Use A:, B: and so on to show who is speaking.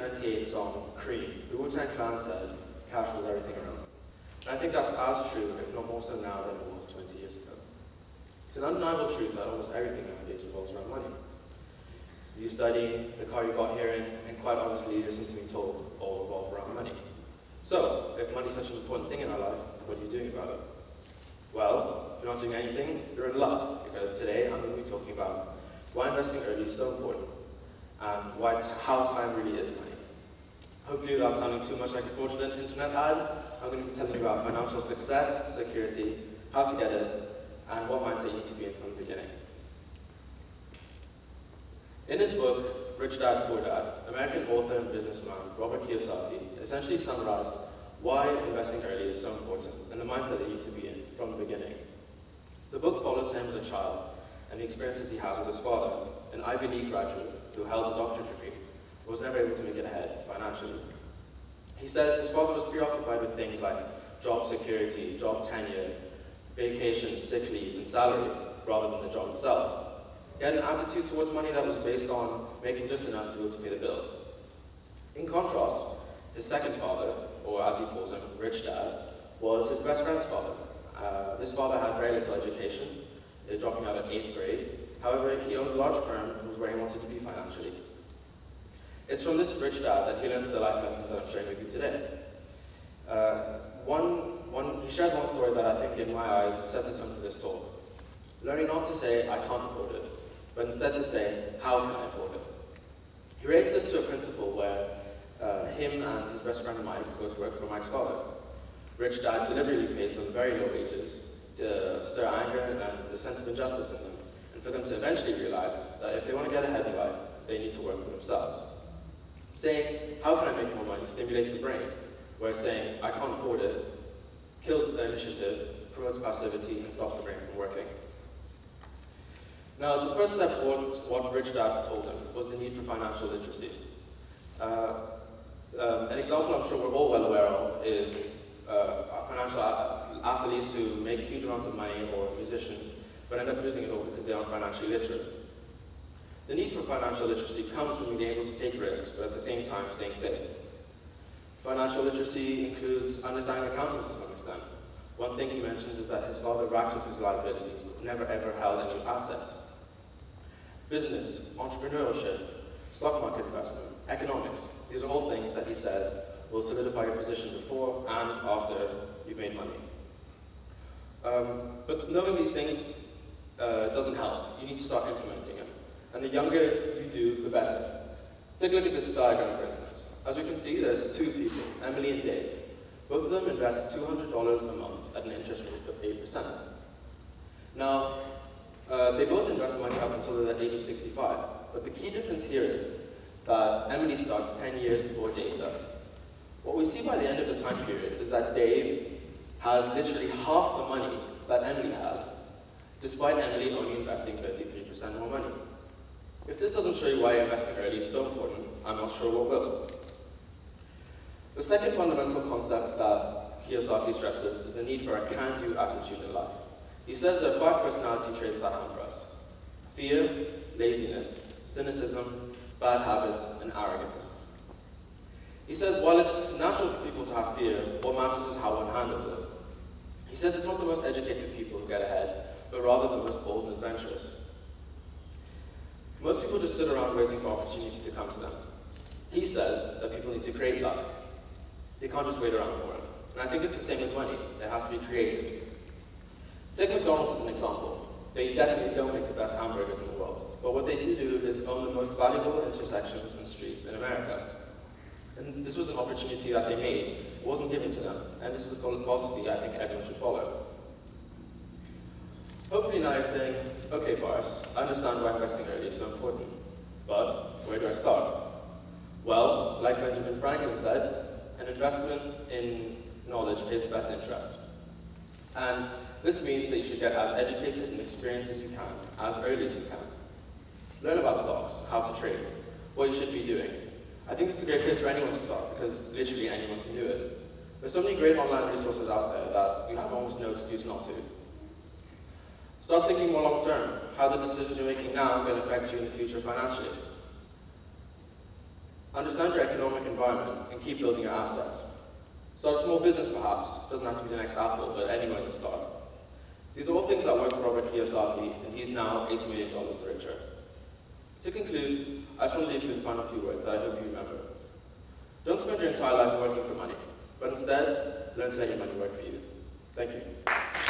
A: 1998 song, Cream, the Wu-Tang Clan said, cash was everything around. And I think that's as true, if not more so now than it was 20 years ago. It's an undeniable truth that almost everything nowadays revolves around money. You study, the car you got here in, and quite honestly, listen to me talk, all revolve around money. So, if money is such an important thing in our life, what are you doing about it? Well, if you're not doing anything, you're in luck, because today I'm going to be talking about why investing early is so important, and how time really is money. Hopefully without sounding too much like a fraudulent internet ad, I'm going to be telling you about financial success, security, how to get it, and what mindset you need to be in from the beginning. In his book, Rich Dad, Poor Dad, American author and businessman Robert Kiyosaki essentially summarized why investing early is so important and the mindset that you need to be in from the beginning. The book follows him as a child and the experiences he has with his father, an Ivy League graduate who held a doctorate degree, but was never able to make it ahead financially. He says his father was preoccupied with things like job security, job tenure, vacation, sick leave, and salary, rather than the job itself. He had an attitude towards money that was based on making just enough to be able to pay the bills. In contrast, his second father, or as he calls him, Rich Dad, was his best friend's father. This father had very little education, dropping out at 8th grade. However, he owned a large firm and was where he wanted to be financially. It's from this rich dad that he learned the life lessons that I'm sharing with you today. He shares one story that I think, in my eyes, sets the tone for this talk. Learning not to say, I can't afford it, but instead to say, how can I afford it? He relates this to a principle where him and his best friend Mike goes to work for Mike's father. Rich Dad deliberately pays them very low wages to stir anger and a sense of injustice in them, and for them to eventually realize that if they want to get ahead in life, they need to work for themselves. Saying, how can I make more money, stimulates the brain, whereas saying, I can't afford it, kills the initiative, promotes passivity, and stops the brain from working. Now, the first step towards what Rich Dad told him was the need for financial literacy. An example I'm sure we're all well aware of is financial athletes who make huge amounts of money, or musicians, but end up losing it all because they aren't financially literate. The need for financial literacy comes from being able to take risks, but at the same time staying safe. Financial literacy includes understanding accounting to some extent. One thing he mentions is that his father racked up his liabilities, but never ever held any assets. Business, entrepreneurship, stock market investment, economics, these are all things that he says will solidify your position before and after you've made money. But knowing these things doesn't help. You need to start implementing them. And the younger you do, the better. Take a look at this diagram, for instance. As we can see, there's two people, Emily and Dave. Both of them invest $200 a month at an interest rate of 8%. Now, they both invest money up until they're at the age of 65. But the key difference here is that Emily starts 10 years before Dave does. What we see by the end of the time period is that Dave has literally half the money that Emily has, despite Emily only investing 33% more money. If this doesn't show you why investing early is so important, I'm not sure what will. The second fundamental concept that Kiyosaki stresses is the need for a can-do attitude in life. He says there are 5 personality traits that hamper us: fear, laziness, cynicism, bad habits, and arrogance. He says while it's natural for people to have fear, what matters is how one handles it. He says it's not the most educated people who get ahead, but rather the most bold and adventurous. Most people just sit around waiting for opportunity to come to them. He says that people need to create luck. They can't just wait around for it. And I think it's the same with money. It has to be created. Take McDonald's as an example. They definitely don't make the best hamburgers in the world. But what they do is own the most valuable intersections and streets in America. And this was an opportunity that they made. It wasn't given to them. And this is a philosophy I think everyone should follow. Hopefully now you're saying, okay, Faris, I understand why investing early is so important. But where do I start? Well, like Benjamin Franklin said, an investment in knowledge pays the best interest. And this means that you should get as educated and experienced as you can, as early as you can. Learn about stocks, how to trade, what you should be doing. I think this is a great place for anyone to start, because literally anyone can do it. There's so many great online resources out there that you have almost no excuse not to. Start thinking more long term, how the decisions you're making now are going to affect you in the future financially. Understand your economic environment and keep building your assets. Start a small business perhaps, doesn't have to be the next Apple, but anywhere's a start. These are all things that work for Robert Kiyosaki, and he's now $80 million richer. To conclude, I just want to leave you with a final few words that I hope you remember. Don't spend your entire life working for money, but instead, learn to let your money work for you. Thank you.